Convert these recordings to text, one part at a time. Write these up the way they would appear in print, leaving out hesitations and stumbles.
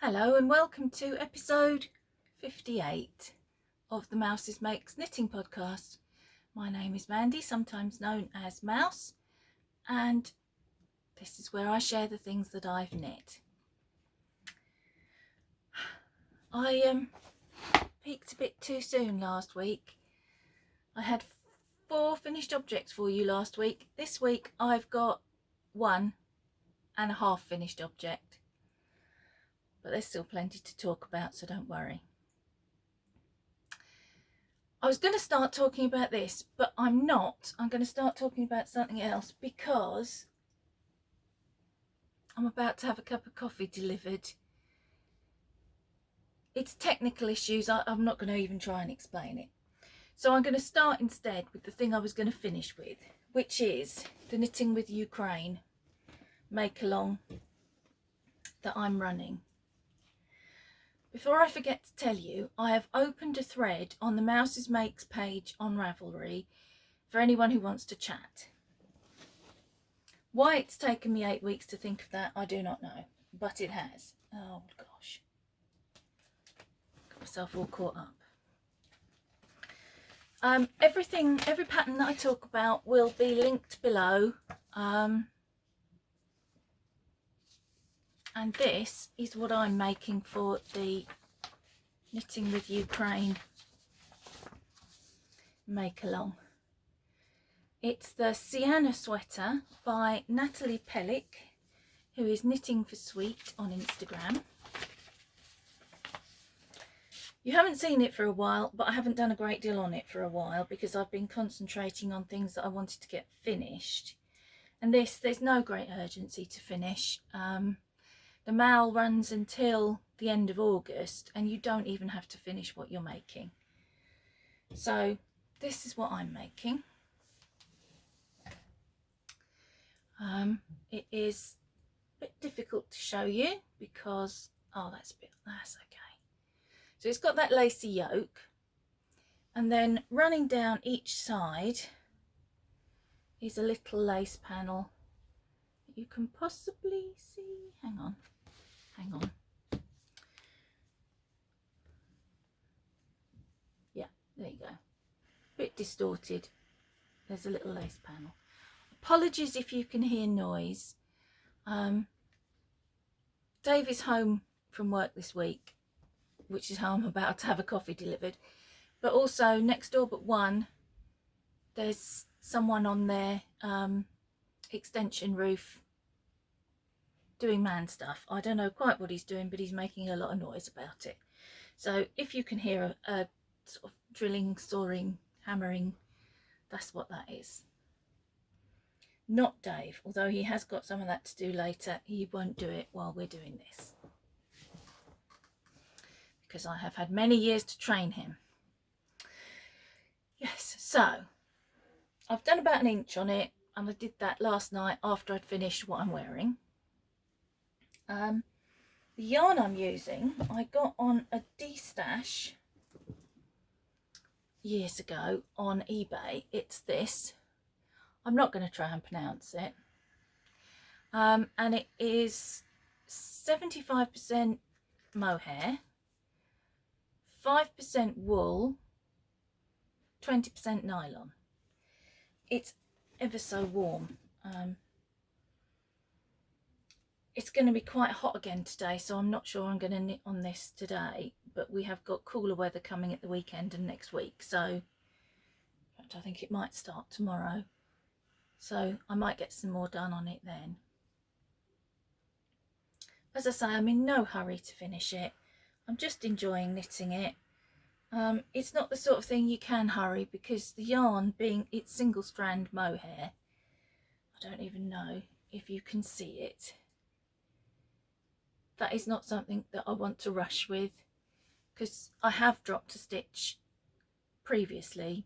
Hello and welcome to episode 58 of the Mouses Makes Knitting podcast. My name is Mandy, sometimes known as Mouse, and this is where I share the things that I've knit. I peaked a bit too soon last week. I had 4 finished objects for you last week. This week I've got 1.5 finished object. But there's still plenty to talk about, so don't worry. I was going to start talking about this, but I'm not. I'm going to start talking about something else because I'm about to have a cup of coffee delivered. It's technical issues. I'm not going to even try and explain it. So I'm going to start instead with the thing I was going to finish with, which is the Knitting with Ukraine make-along that I'm running. Before I forget to tell you, I have opened a thread on the Mouses Makes page on Ravelry for anyone who wants to chat. Why it's taken me 8 weeks to think of that, I do not know, but it has. Oh gosh. Got myself all caught up. Every pattern that I talk about will be linked below. And this is what I'm making for the Knitting with Ukraine make-along. It's the Sienna sweater by Natalie Pellick, who is Knitting for Sweet on Instagram. You haven't seen it for a while, but I haven't done a great deal on it for a while because I've been concentrating on things that I wanted to get finished. And there's no great urgency to finish. The MAL runs until the end of August and you don't even have to finish what you're making. So this is what I'm making. It is a bit difficult to show you because, that's okay. So it's got that lacy yoke, and then running down each side is a little lace panel that you can possibly see. Hang on. Yeah, there you go. Bit distorted. There's a little lace panel. Apologies if you can hear noise. Dave is home from work this week, which is how I'm about to have a coffee delivered. But also next door but one, there's someone on their extension roof doing man stuff. I don't know quite what he's doing, but he's making a lot of noise about it. So if you can hear a sort of drilling, sawing, hammering, that's what that is. Not Dave, although he has got some of that to do later. He won't do it while we're doing this, because I have had many years to train him. Yes, so I've done about 1 inch on it, and I did that last night after I'd finished what I'm wearing. The yarn I'm using, I got on a D-stash years ago on eBay. It's this. I'm not going to try and pronounce it. And it is 75% mohair, 5% wool, 20% nylon. It's ever so warm. It's going to be quite hot again today, so I'm not sure I'm going to knit on this today, but we have got cooler weather coming at the weekend and next week, so in fact I think it might start tomorrow, so I might get some more done on it then. As I say, I'm in no hurry to finish it. I'm just enjoying knitting it. It's not the sort of thing you can hurry, because the yarn, being its single strand mohair, I don't even know if you can see it. That is not something that I want to rush with, because I have dropped a stitch previously.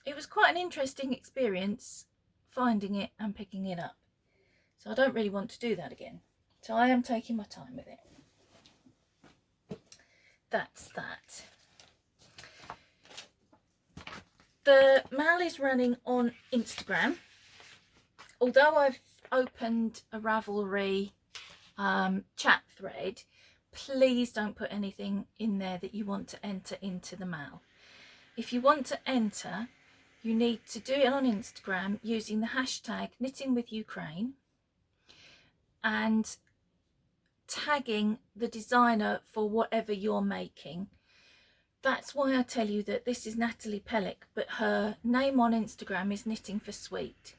It was quite an interesting experience finding it and picking it up, so I don't really want to do that again. So I am taking my time with it. That's that. The MAL is running on Instagram. Although I've opened a Ravelry chat thread, please don't put anything in there that you want to enter into the mail. If you want to enter, you need to do it on Instagram using the hashtag Knitting with Ukraine and tagging the designer for whatever you're making. That's why I tell you that this is Natalie Pellick, but her name on Instagram is Knitting for Sweet.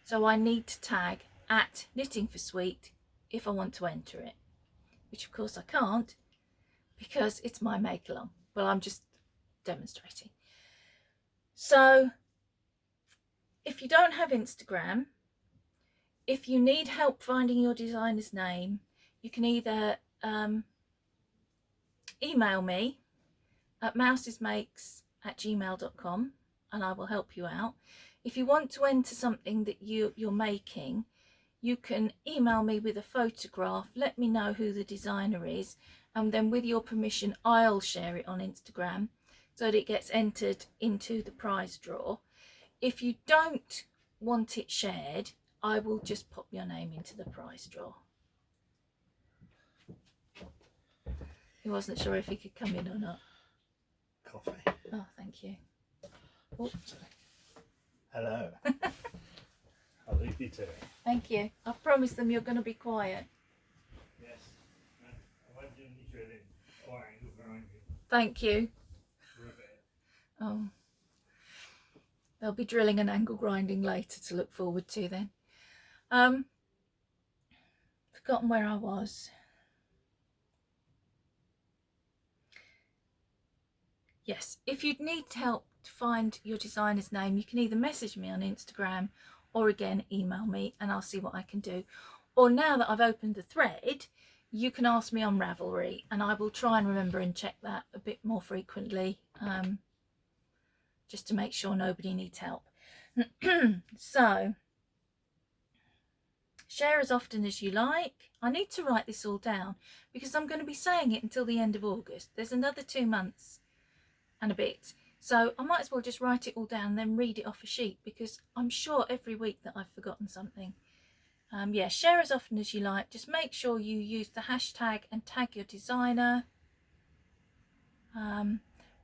So I need to tag at Knitting for Sweet if I want to enter it, which of course I can't because it's my make along, but I'm just demonstrating. So if you don't have Instagram, if you need help finding your designer's name, you can either email me at mousesmakes@gmail.com and I will help you out. If you want to enter something that you're making, you can email me with a photograph, let me know who the designer is, and then with your permission I'll share it on Instagram so that it gets entered into the prize draw. If you don't want it shared, I will just pop your name into the prize draw. He wasn't sure if he could come in or not. Coffee. Oh, thank you. Oh. Hello. I'll leave you to it. Thank you. I've promised them you're going to be quiet. Yes. I won't do any drilling or angle grinding. Thank you. For a bit. Oh. They'll be drilling and angle grinding later to look forward to then. Forgotten where I was. Yes, if you'd need help to find your designer's name, you can either message me on Instagram or again email me and I'll see what I can do. Or now that I've opened the thread, you can ask me on Ravelry and I will try and remember and check that a bit more frequently, just to make sure nobody needs help. So, share as often as you like. I need to write this all down because I'm going to be saying it until the end of August. There's another 2 months and a bit. So I might as well just write it all down and then read it off a sheet because I'm sure every week that I've forgotten something. Yeah, share as often as you like. Just make sure you use the hashtag and tag your designer.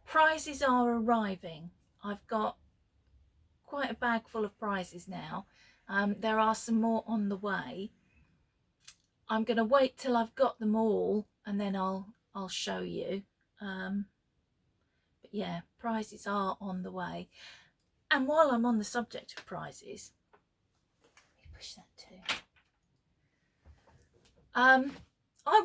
Prizes are arriving. I've got quite a bag full of prizes now. There are some more on the way. I'm going to wait till I've got them all and then I'll show you. But yeah, prizes are on the way. And while I'm on the subject of prizes, let me push that too. I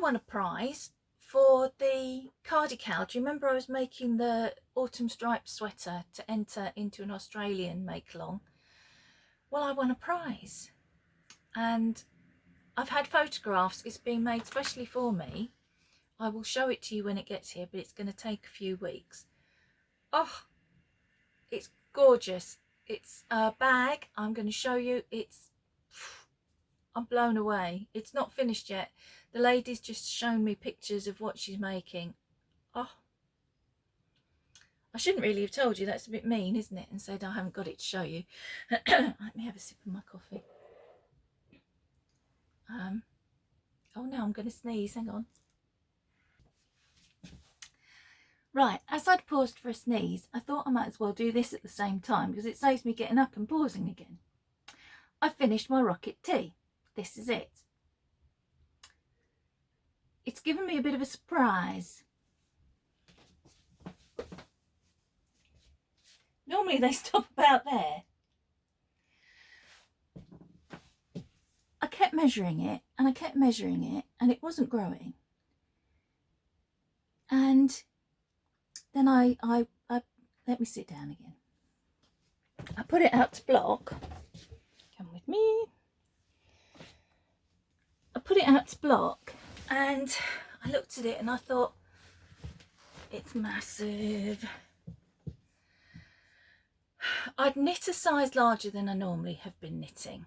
won a prize for the cardical. Do you remember I was making the autumn striped sweater to enter into an Australian make along? Well, I won a prize and I've had photographs. It's being made specially for me. I will show it to you when it gets here, but it's going to take a few weeks. Oh, it's gorgeous. It's a bag. I'm going to show you. I'm blown away. It's not finished yet. The lady's just shown me pictures of what she's making. Oh, I shouldn't really have told you. That's a bit mean, isn't it? And said I haven't got it to show you. Let me have a sip of my coffee. Oh no, I'm going to sneeze. Hang on. Right, as I'd paused for a sneeze, I thought I might as well do this at the same time because it saves me getting up and pausing again. I finished my rocket tea. This is it. It's given me a bit of a surprise. Normally they stop about there. I kept measuring it and I kept measuring it and it wasn't growing. And then I let me sit down again. I put it out to block. Come with me. I put it out to block and I looked at it and I thought, it's massive. I'd knit a size larger than I normally have been knitting.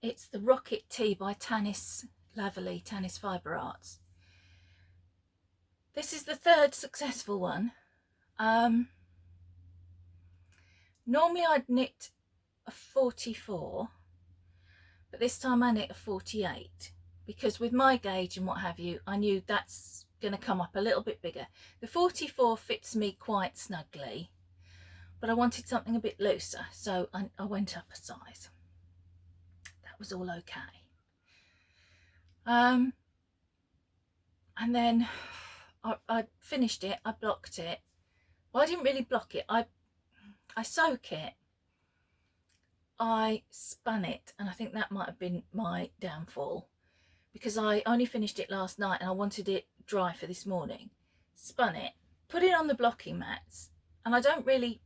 It's the Rocket Tea by Ravelry, Tanis Fibre Arts. This is the third successful one. Normally I'd knit a 44, but this time I knit a 48 because with my gauge and what have you, I knew that's going to come up a little bit bigger. The 44 fits me quite snugly, but I wanted something a bit looser, so I went up a size. That was all okay. And then I finished it, I blocked it. Well, I didn't really block it, I soak it. I spun it, and I think that might have been my downfall because I only finished it last night and I wanted it dry for this morning. Spun it, put it on the blocking mats, and I don't really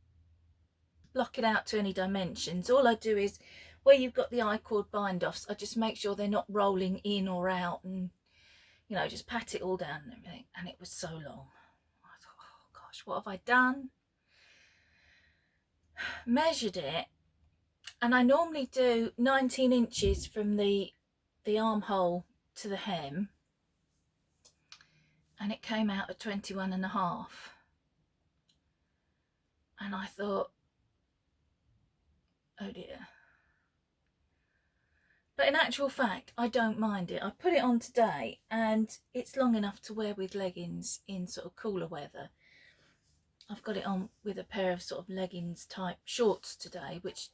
block it out to any dimensions. All I do is where you've got the I-cord bind offs, I just make sure they're not rolling in or out, and you know, just pat it all down and everything. And it was so long. I thought, oh gosh, what have I done? Measured it, and I normally do 19 inches from the armhole to the hem, and it came out at 21 and a half. And I thought, oh dear. But in actual fact, I don't mind it. I put it on today and it's long enough to wear with leggings in sort of cooler weather. I've got it on with a pair of sort of leggings type shorts today, which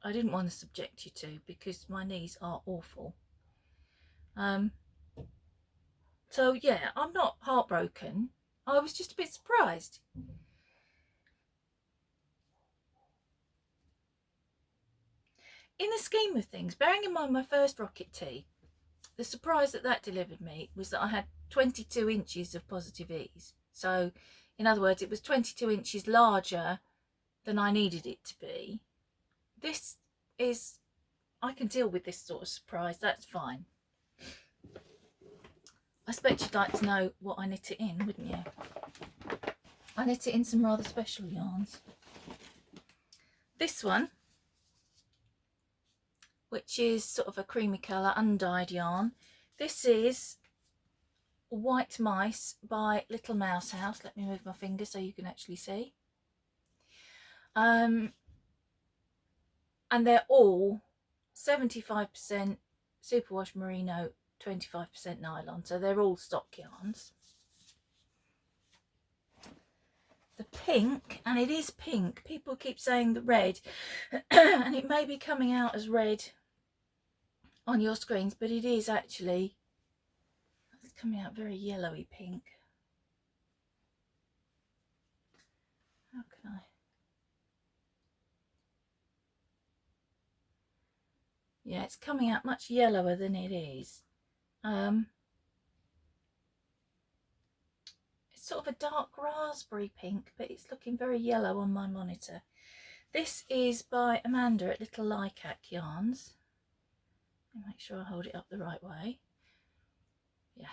I didn't want to subject you to because my knees are awful. So yeah, I'm not heartbroken. I was just a bit surprised. In the scheme of things, bearing in mind my first rocket tee, the surprise that delivered me was that I had 22 inches of positive ease. So in other words, it was 22 inches larger than I needed it to be. This is, I can deal with this sort of surprise, that's fine. I expect you'd like to know what I knit it in, wouldn't you? I knit it in some rather special yarns. This one, which is sort of a creamy colour undyed yarn. This is White Mice by Little Mouse House. Let me move my finger so you can actually see. And they're all 75% superwash merino, 25% nylon, so they're all stock yarns. The pink, and it is pink, people keep saying the red and it may be coming out as red on your screens, but it is actually, it's coming out very yellowy pink. How can I? Yeah, it's coming out much yellower than it is. It's sort of a dark raspberry pink, but it's looking very yellow on my monitor. This is by Amanda at Little Lycac Yarns. Make sure I hold it up the right way. Yeah.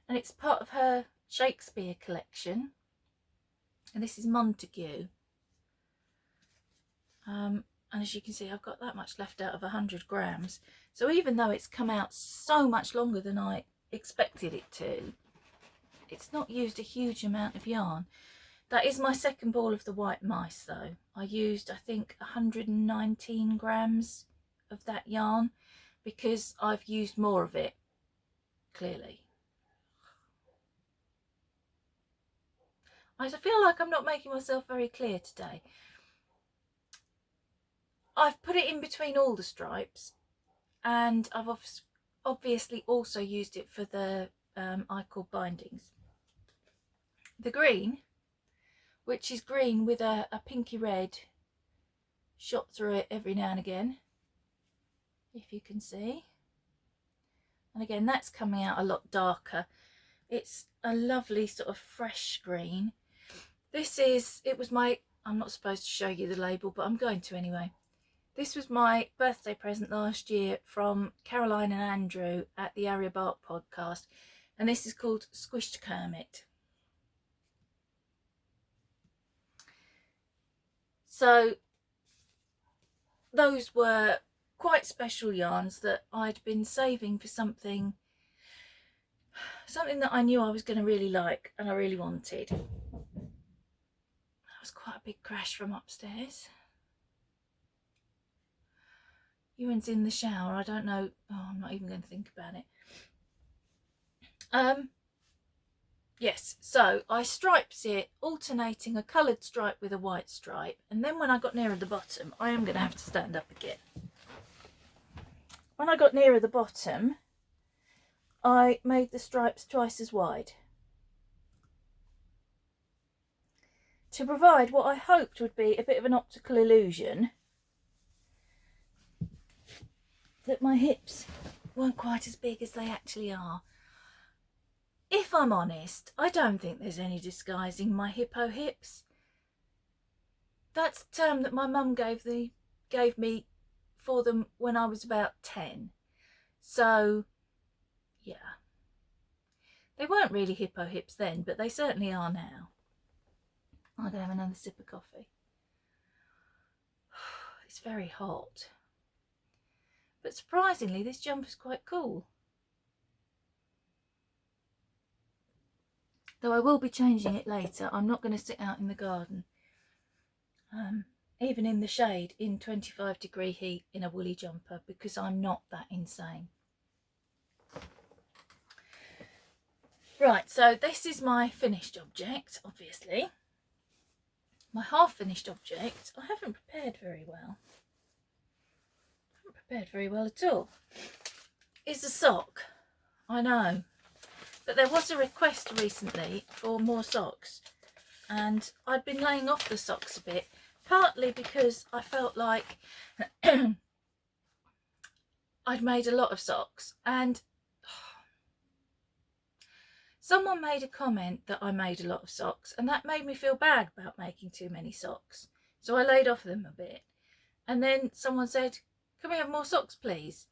And it's part of her Shakespeare collection. And this is Montague. And as you can see, I've got that much left out of 100 grams. So even though it's come out so much longer than I expected it to, it's not used a huge amount of yarn. That is my second ball of the White Mice though. I used, I think, 119 grams of that yarn because I've used more of it, clearly. I feel like I'm not making myself very clear today. I've put it in between all the stripes, and I've obviously also used it for the I-cord bindings. The green, which is green with a pinky red shot through it every now and again, if you can see. And again, that's coming out a lot darker. It's a lovely sort of fresh green. This is, it was my, I'm not supposed to show you the label, but I'm going to anyway. This was my birthday present last year from Caroline and Andrew at the Aria Bark podcast, and this is called Squished Kermit. So those were quite special yarns that I'd been saving for something that I knew I was going to really like and I really wanted. That was quite a big crash from upstairs. Ewan's in the shower. I don't know. Oh, I'm not even going to think about it. Yes, so I stripes it, alternating a coloured stripe with a white stripe, and then when I got nearer the bottom, I am going to have to stand up again. When I got nearer the bottom, I made the stripes twice as wide to provide what I hoped would be a bit of an optical illusion that my hips weren't quite as big as they actually are. If I'm honest, I don't think there's any disguising my hippo hips. That's a term that my mum gave me for them when I was about 10. So, yeah. They weren't really hippo hips then, but they certainly are now. I'm going to have another sip of coffee. It's very hot. But surprisingly, this jumper's quite cool. Though I will be changing it later. I'm not going to sit out in the garden. Even in the shade, in 25-degree heat, in a woolly jumper, because I'm not that insane. Right, so this is my finished object, obviously. My half-finished object, I haven't prepared very well. At all. Is a sock. I know. But there was a request recently for more socks. And I'd been laying off the socks a bit, partly because I felt like I'd made a lot of socks, and someone made a comment that I made a lot of socks, and that made me feel bad about making too many socks. So I laid off them a bit. And then someone said, can we have more socks, please?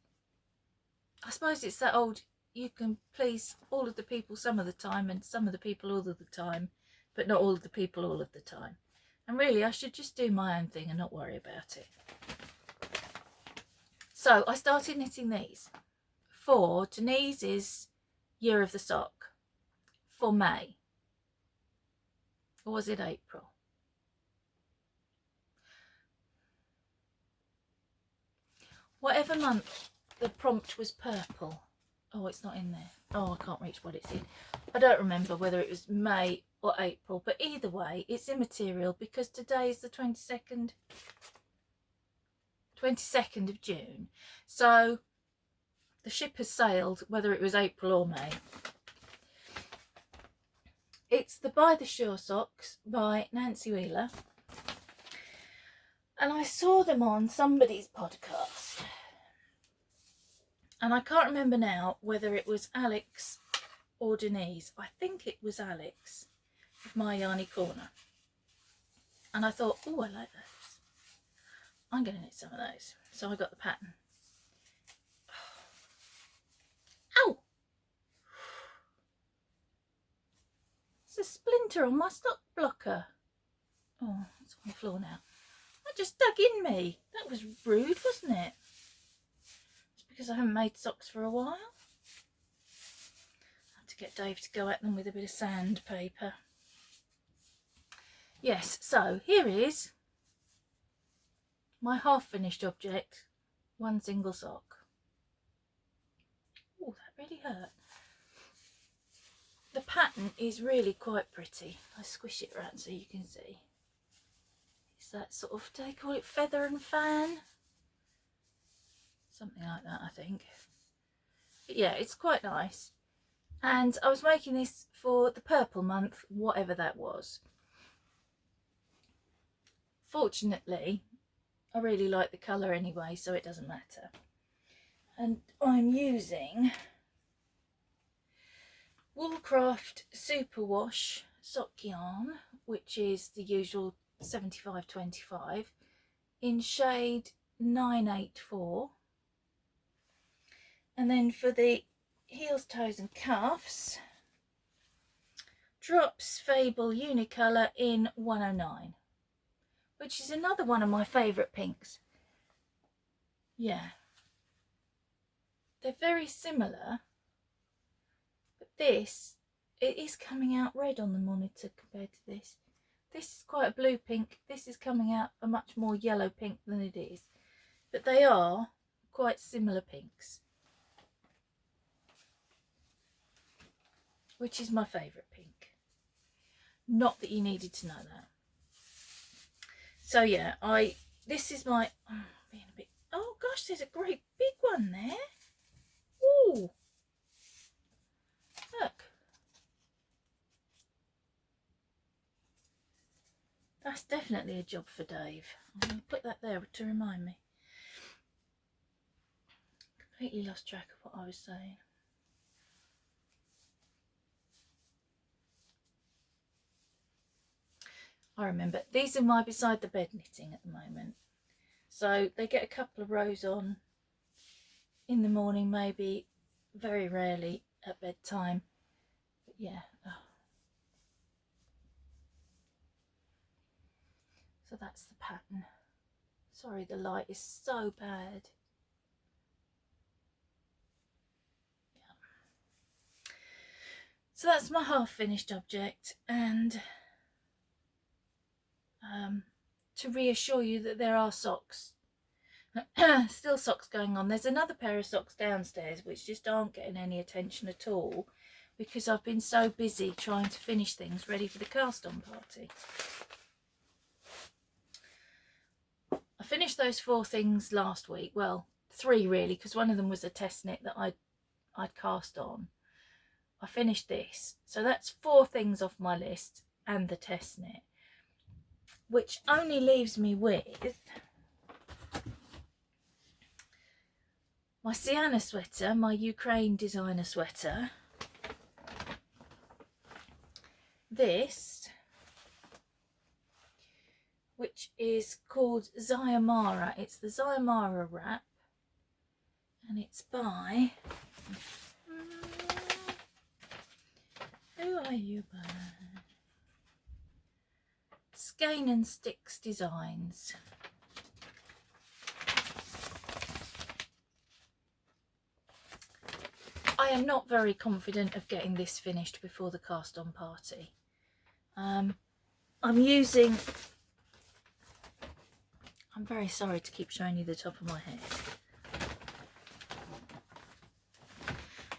I suppose it's that old, you can please all of the people some of the time and some of the people all of the time, but not all of the people all of the time. And really, I should just do my own thing and not worry about it. So I started knitting these for Denise's Year of the Sock for May. Or was it April? Whatever month the prompt was purple. Oh, it's not in there. Oh, I can't reach what it's in. I don't remember whether it was May or April, but either way, it's immaterial because today is the 22nd of June. So the ship has sailed, whether it was April or May. It's the By the Shore socks by Nancy Wheeler. And I saw them on somebody's podcast. And I can't remember now whether it was Alex or Denise. I think it was Alex of My Yarny Corner. And I thought, oh, I like those. I'm going to knit some of those. So I got the pattern. Ow! There's a splinter on my stock blocker. Oh, it's on the floor now. That just dug in me. That was rude, wasn't it? It's because I haven't made socks for a while. I had to get Dave to go at them with a bit of sandpaper. Yes, so here is my half-finished object, one single sock. Oh, that really hurt. The pattern is really quite pretty. I squish it around so you can see. It's that sort of, do they call it feather and fan? Something like that, I think. But yeah, it's quite nice. And I was making this for the purple month, whatever that was. Fortunately, I really like the colour anyway, so it doesn't matter. And I'm using Woolcraft Superwash sock yarn, which is the usual 75-25, in shade 984. And then for the heels, toes and cuffs, Drops Fable Unicolor in 109, which is another one of my favourite pinks. Yeah, they're very similar, but this, it is coming out red on the monitor compared to this. This is quite a blue pink. This is coming out a much more yellow pink than it is. But they are quite similar pinks, which is my favourite pink. Not that you needed to know that. So yeah, this is my, being a bit, oh gosh, there's a great big one there. Ooh, look. That's definitely a job for Dave. I'm going to put that there to remind me. Completely lost track of what I was saying. I remember. These are my beside the bed knitting at the moment. So they get a couple of rows on in the morning, maybe, very rarely at bedtime. But yeah. Oh. So that's the pattern. Sorry, the light is so bad. Yeah. So that's my half finished object, and to reassure you that there are socks, still socks going on. There's another pair of socks downstairs which just aren't getting any attention at all because I've been so busy trying to finish things ready for the cast on party. I finished those 4 things last week, well 3 really, because one of them was a test knit that I'd cast on. I finished this, so that's 4 things off my list and the test knit, which only leaves me with my Sienna sweater, my Ukraine designer sweater, this, which is called Zyamara. It's the Zyamara wrap, and it's by, who are you by? Skein and Sticks Designs. I am not very confident of getting this finished before the cast on party. I'm very sorry to keep showing you the top of my head.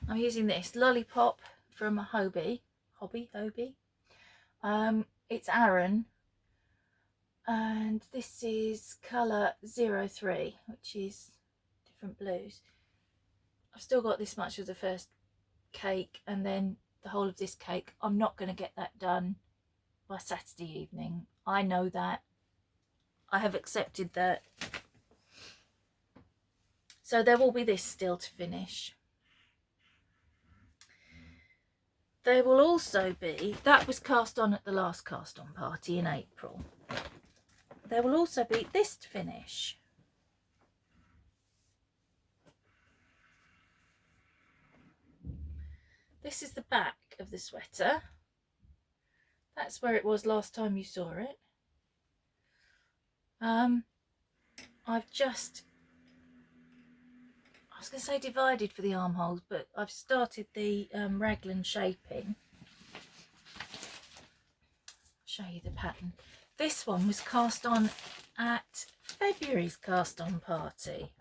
I'm using this Lollipop from Hobby. It's Aran, and this is colour 03, which is different blues. I've still got this much of the first cake and then the whole of this cake. I'm not going to get that done by Saturday evening. I know that. I have accepted that. So there will be this still to finish. There will also be, that was cast on at the last cast on party in April. There will also be this to finish. This is the back of the sweater. That's where it was last time you saw it. I've just, I was going to say divided for the armholes, but I've started the raglan shaping. I'll show you the pattern. This one was cast on at February's cast on party.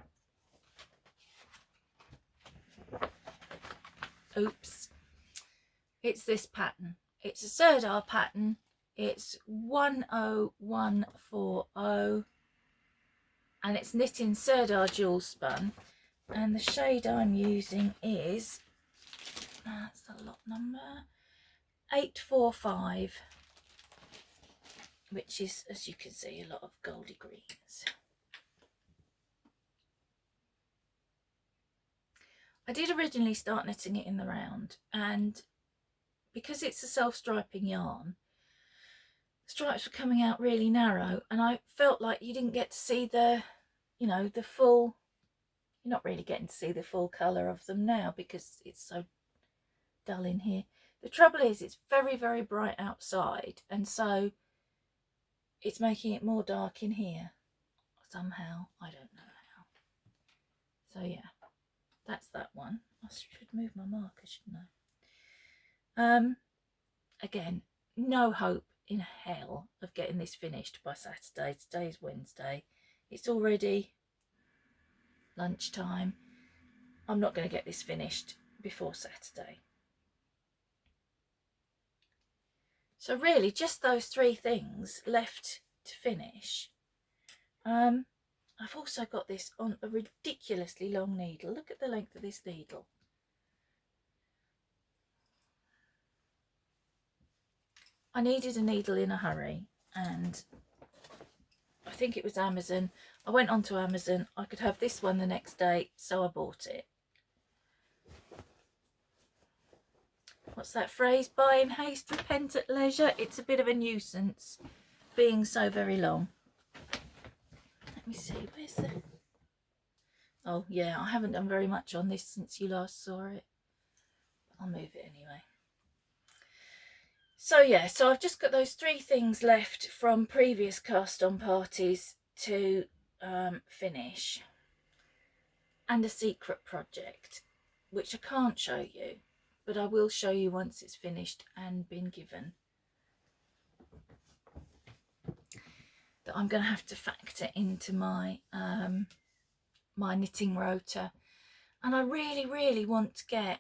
Oops. It's this pattern. It's a Sirdar pattern. It's 10140 and it's knit in Sirdar jewel spun, and the shade I'm using is, that's the lot number, 845, which is, as you can see, a lot of goldy greens. I did originally start knitting it in the round, and because it's a self-striping yarn, stripes were coming out really narrow, and I felt like you didn't get to see the, you know, the full, you're not really getting to see the full colour of them now because it's so dull in here. The trouble is it's very, very bright outside, and so it's making it more dark in here somehow. I don't know how. So yeah, that's that one. I should move my marker, shouldn't I? Again, no hope in hell of getting this finished by Saturday. Today's Wednesday. It's already lunchtime. I'm not going to get this finished before Saturday. So really just those 3 things left to finish. I've also got this on a ridiculously long needle. Look at the length of this needle. I needed a needle in a hurry, and I think it was Amazon. I went onto Amazon. I could have this one the next day, so I bought it. What's that phrase? Buy in haste, repent at leisure. It's a bit of a nuisance being so very long. Let me see, where's the... Oh yeah, I haven't done very much on this since you last saw it. I'll move it anyway. So yeah, so I've just got those 3 things left from previous cast on parties to finish, and a secret project which I can't show you, but I will show you once it's finished and been given, that I'm going to have to factor into my my knitting rota. And I really want to get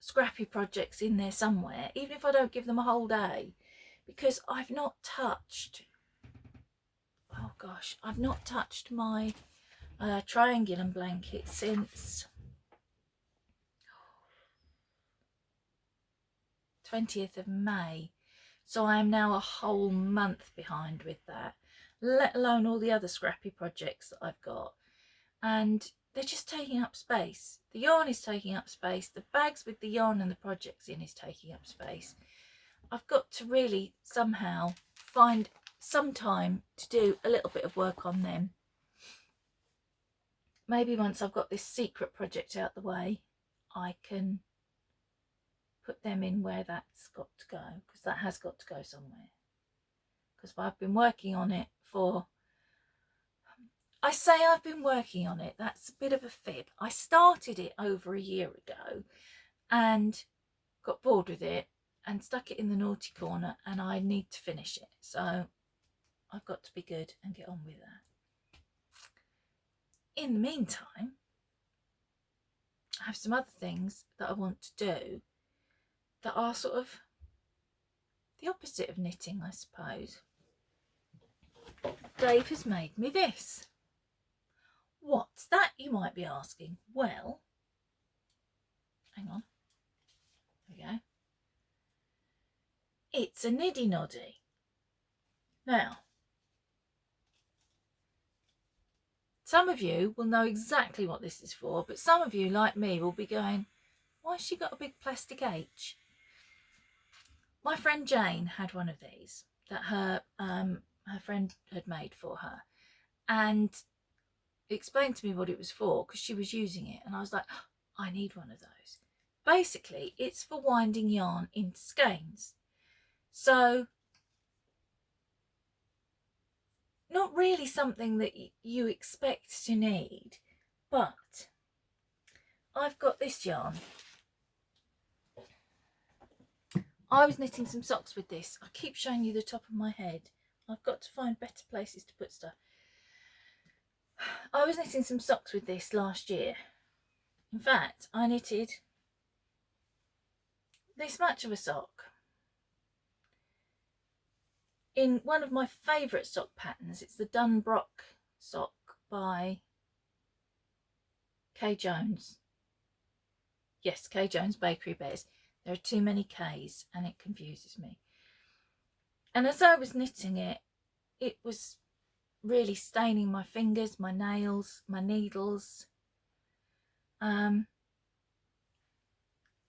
scrappy projects in there somewhere, even if I don't give them a whole day, because I've not touched, oh gosh, I've not touched my triangular blanket since 20th of May. So I am now a whole month behind with that, let alone all the other scrappy projects that I've got. And they're just taking up space. The yarn is taking up space. The bags with the yarn and the projects in is taking up space. I've got to really somehow find some time to do a little bit of work on them. Maybe once I've got this secret project out the way, I can put them in where that's got to go, because that has got to go somewhere. Because I've been working on it for... I say I've been working on it, that's a bit of a fib. I started it over a year ago and got bored with it and stuck it in the naughty corner, and I need to finish it. So I've got to be good and get on with that. In the meantime, I have some other things that I want to do that are sort of the opposite of knitting, I suppose. Dave has made me this. What's that, you might be asking? Well, hang on. There we go. It's a Niddy noddy. Now, some of you will know exactly what this is for, but some of you, like me, will be going, why has she got a big plastic H? My friend Jane had one of these that her friend had made for her, and explained to me what it was for, because she was using it, and I was like, oh, I need one of those. Basically, it's for winding yarn into skeins. So not really something that you expect to need, but I've got this yarn. I was knitting some socks with this. I keep showing you the top of my head. I've got to find better places to put stuff. I was knitting some socks with this last year. In fact, I knitted this much of a sock in one of my favourite sock patterns. It's the Dunbrock sock by Kay Jones. Yes, Kay Jones Bakery Bears. There are too many K's and it confuses me. And as I was knitting it, it was really staining my fingers, my nails, my needles. And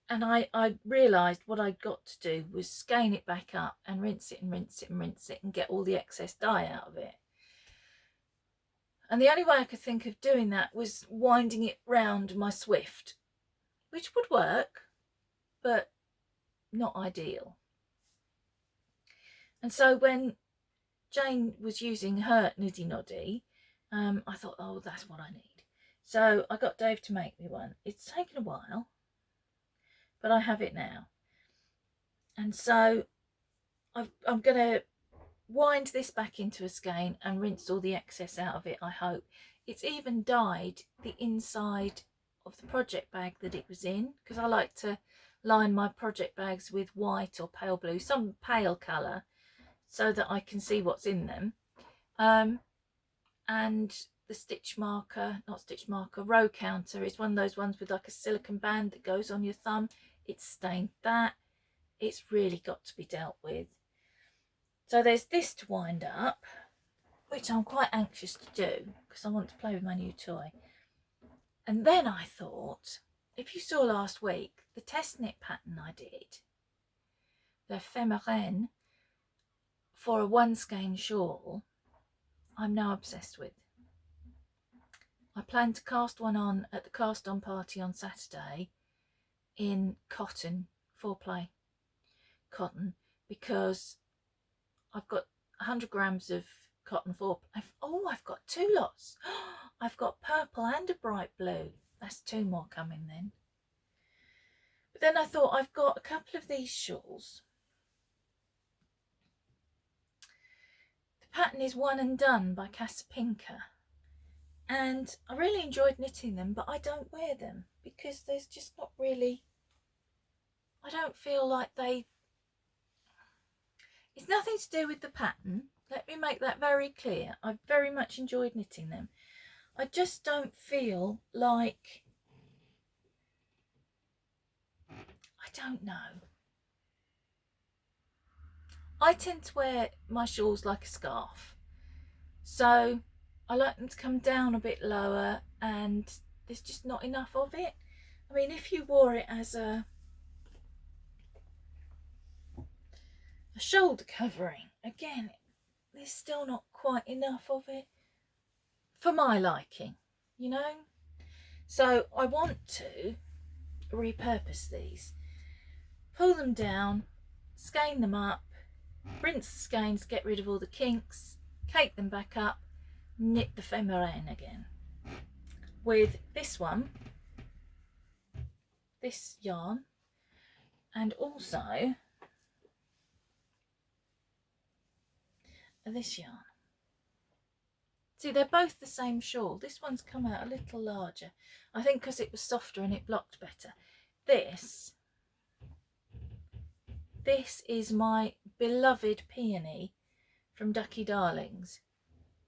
I realised what I'd got to do was skein it back up and rinse it and rinse it and rinse it and get all the excess dye out of it. And the only way I could think of doing that was winding it round my Swift, which would work, but not ideal. And so when Jane was using her Niddy noddy, I thought, oh, that's what I need. So I got Dave to make me one. It's taken a while, but I have it now. And so I'm going to wind this back into a skein and rinse all the excess out of it, I hope, it's even dyed the inside of the project bag that it was in, because I like to line my project bags with white or pale blue, some pale colour, so that I can see what's in them. And the stitch marker, not stitch marker, row counter is one of those ones with like a silicone band that goes on your thumb. It's stained that. It's really got to be dealt with. So there's this to wind up, which I'm quite anxious to do because I want to play with my new toy. And then I thought, if you saw last week, the test knit pattern I did, the éphémère for a one skein shawl, I'm now obsessed with. I plan to cast one on at the cast on party on Saturday in cotton, 4-play cotton, because I've got 100 grams of cotton 4-play. Oh, I've got 2 lots. I've got purple and a bright blue. That's 2 more coming then. But then I thought, I've got a couple of these shawls. The pattern is One and Done by Casapinka. And I really enjoyed knitting them, but I don't wear them because there's just not really, I don't feel like they, it's nothing to do with the pattern. Let me make that very clear. I very much enjoyed knitting them. I just don't feel like, I don't know. I tend to wear my shawls like a scarf. So I like them to come down a bit lower, and there's just not enough of it. I mean, if you wore it as a shoulder covering, again, there's still not quite enough of it for my liking, you know. So I want to repurpose these, pull them down, skein them up, rinse the skeins, get rid of all the kinks, cake them back up, knit the éphémère again with this one, this yarn, and also this yarn. See, they're both the same shawl. This one's come out a little larger, I think because it was softer and it blocked better. This is my beloved peony from Ducky Darlings,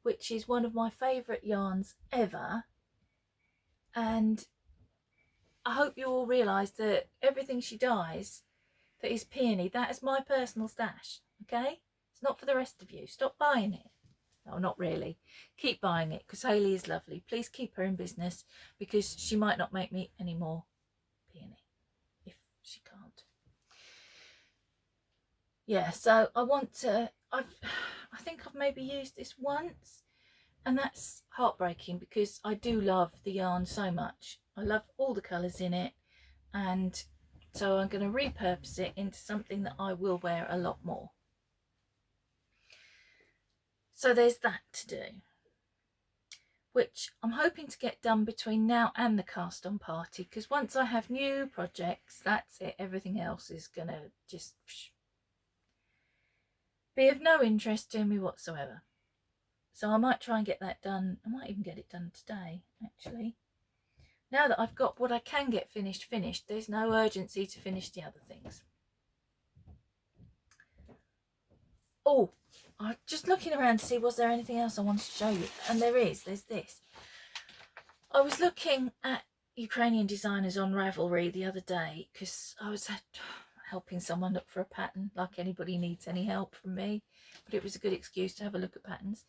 which is one of my favourite yarns ever. And I hope you all realise that everything she dyes that is peony, that is my personal stash, okay? It's not for the rest of you. Stop buying it. No, not really. Keep buying it because Hayley is lovely. Please keep her in business because she might not make me any more peony if she can't. Yeah, so I want to, I think I've maybe used this once, and that's heartbreaking because I do love the yarn so much. I love all the colours in it, and so I'm going to repurpose it into something that I will wear a lot more. So there's that to do, which I'm hoping to get done between now and the cast on party, because once I have new projects, that's it. Everything else is going to just be of no interest to me whatsoever. So I might try and get that done. I might even get it done today, actually. Now that I've got what I can get finished, there's no urgency to finish the other things. Oh, I'm just looking around to see was there anything else I wanted to show you. And there's this. I was looking at Ukrainian designers on Ravelry the other day because I was helping someone look for a pattern, like anybody needs any help from me. But it was a good excuse to have a look at patterns.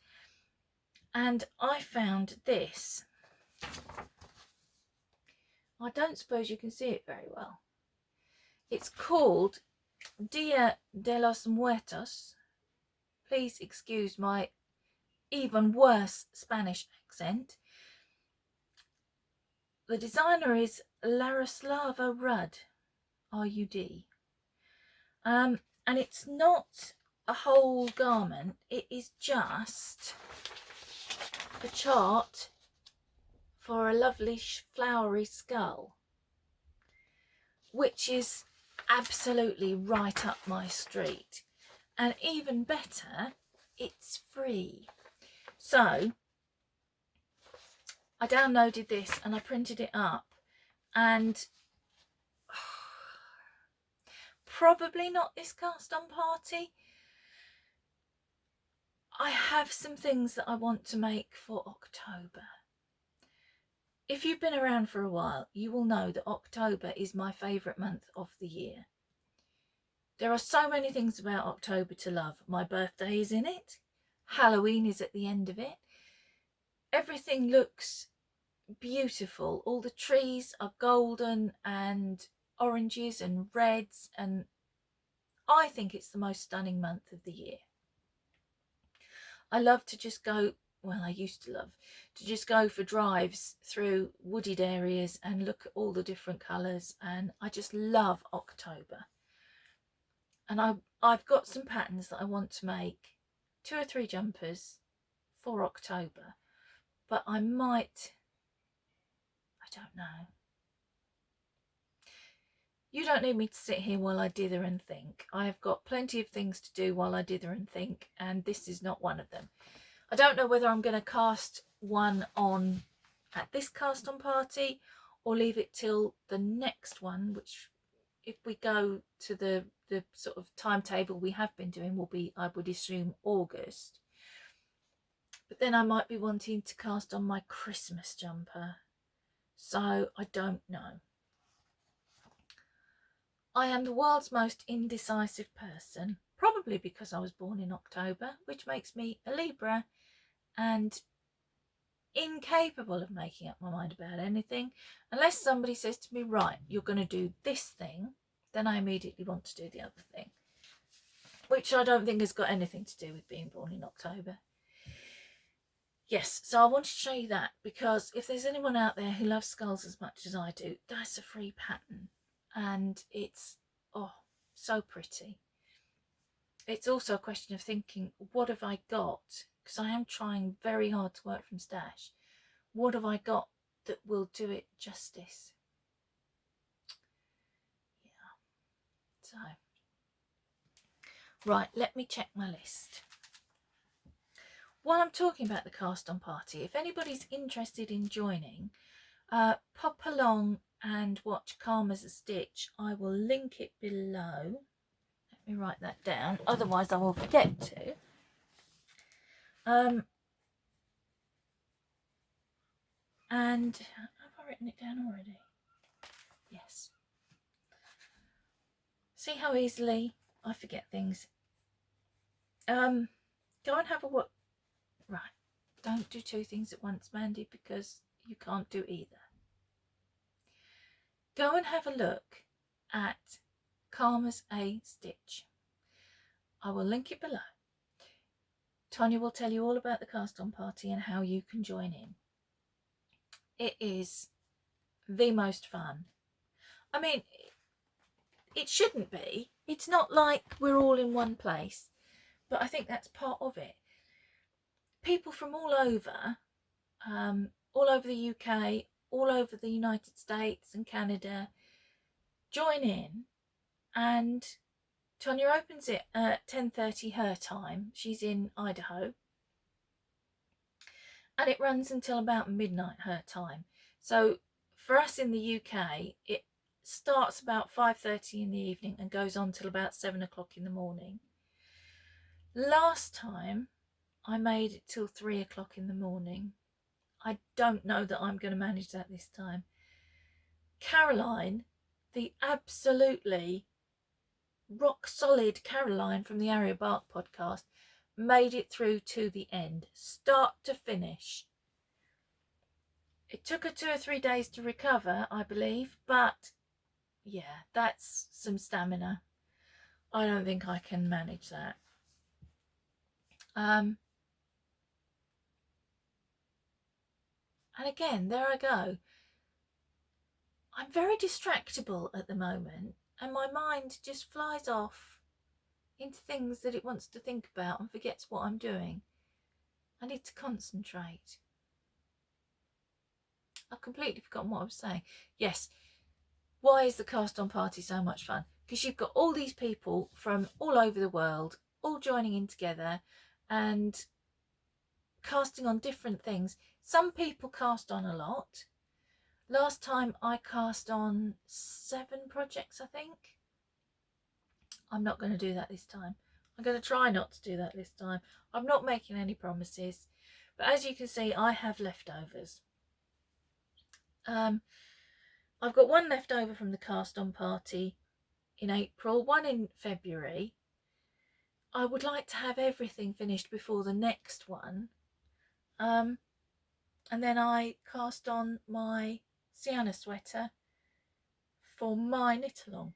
And I found this. I don't suppose you can see it very well. It's called Dia de los Muertos. Please excuse my even worse Spanish accent. The designer is Larislava Rudd, R-U-D. And it's not a whole garment. It is just a chart for a lovely flowery skull, which is absolutely right up my street. And even better, it's free. So I downloaded this and I printed it up, and probably not this cast on party. I have some things that I want to make for October. If you've been around for a while, you will know that October is my favourite month of the year. There are so many things about October to love. My birthday is in it. Halloween is at the end of it. Everything looks beautiful. All the trees are golden and oranges and reds, and I think it's the most stunning month of the year. I love to just go, well, I used to love to just go for drives through wooded areas and look at all the different colours, and I just love October. And I've got some patterns that I want to make, 2 or 3 jumpers for October, but I don't know. You don't need me to sit here while I dither and think. I have got plenty of things to do while I dither and think, and this is not one of them. I don't know whether I'm going to cast one on at this cast on party or leave it till the next one, which, if we go to the sort of timetable we have been doing, will be, I would assume, August. But then I might be wanting to cast on my Christmas jumper, so I don't know. I am the world's most indecisive person, probably because I was born in October, which makes me a Libra and incapable of making up my mind about anything. Unless somebody says to me, right, you're going to do this thing, then I immediately want to do the other thing, which I don't think has got anything to do with being born in October. Yes, so I wanted to show you that, because if there's anyone out there who loves skulls as much as I do, that's a free pattern, and it's, oh, so pretty. It's also a question of thinking, what have I got? Because I am trying very hard to work from stash. What have I got that will do it justice? Yeah. So, right, let me check my list. While I'm talking about the cast on party, if anybody's interested in joining, pop along and watch Calm as a Stitch. I will link it below. Let me write that down, otherwise I will forget to. And have I written it down already? Yes. See how easily I forget things. Go and have a what? Right. Don't do 2 things at once, Mandy, because you can't do either. Go and have a look at Calm as a Stitch. I will link it below. Tonya will tell you all about the cast on party and how you can join in. It is the most fun. I mean, it shouldn't be. It's not like we're all in one place, but I think that's part of it. People from all over the UK, all over the United States and Canada, join in, and Tonya opens it at 10:30 her time. She's in Idaho. And it runs until about midnight her time. So for us in the UK, it starts about 5:30 in the evening and goes on till about 7 o'clock in the morning. Last time I made it till 3 o'clock in the morning. I don't know that I'm going to manage that this time. Caroline, the absolutely rock solid Caroline from the Aria Bark podcast, made it through to the end, start to finish. It took her 2 or 3 days to recover, I believe, but yeah, that's some stamina. I don't think I can manage that. And again, there I go. I'm very distractible at the moment, and my mind just flies off into things that it wants to think about and forgets what I'm doing. I need to concentrate. I've completely forgotten what I was saying. Yes, why is the cast on party so much fun? Because you've got all these people from all over the world all joining in together and casting on different things. Some people cast on a lot. Last time I cast on 7 projects, I think. I'm not going to do that this time. I'm going to try not to do that this time. I'm not making any promises. But as you can see, I have leftovers. I've got one left over from the cast on party in April, one in February. I would like to have everything finished before the next one. And then I cast on my Sienna sweater for my knit-along.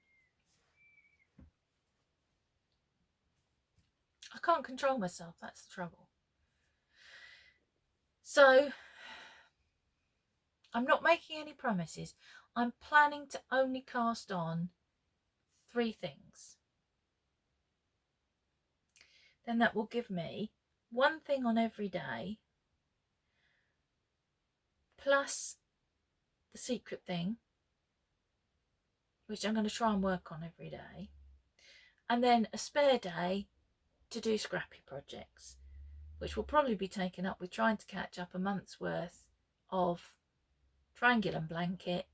I can't control myself, that's the trouble. So I'm not making any promises. I'm planning to only cast on 3 things. Then that will give me 1 thing on every day, plus the secret thing, which I'm going to try and work on every day, and then a spare day to do scrappy projects, which will probably be taken up with trying to catch up a month's worth of triangle and blanket,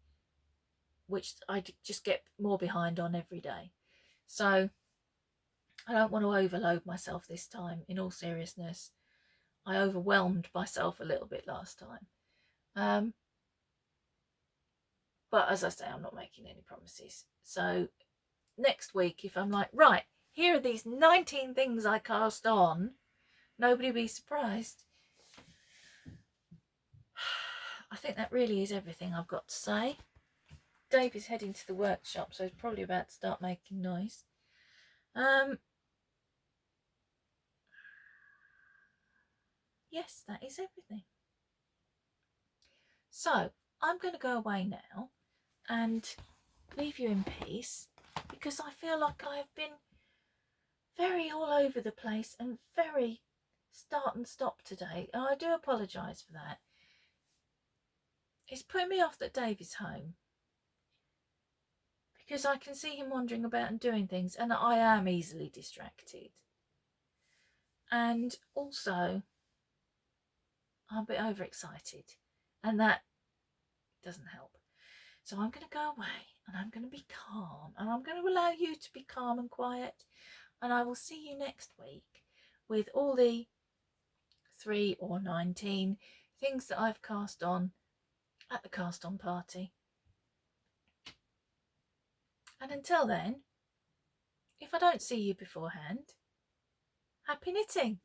which I just get more behind on every day. So I don't want to overload myself this time, in all seriousness. I overwhelmed myself a little bit last time. But as I say, I'm not making any promises. So next week, if I'm like, right, here are these 19 things I cast on, nobody be surprised. I think that really is everything I've got to say. Dave is heading to the workshop, so he's probably about to start making noise. Yes, that is everything. So I'm going to go away now and leave you in peace, because I feel like I have been very all over the place and very start and stop today. And I do apologise for that. It's putting me off that Dave is home, because I can see him wandering about and doing things, and I am easily distracted. And also, I'm a bit overexcited, and that doesn't help. So I'm going to go away and I'm going to be calm, and I'm going to allow you to be calm and quiet, and I will see you next week with all the 3 or 19 things that I've cast on at the cast on party. And until then, if I don't see you beforehand, happy knitting!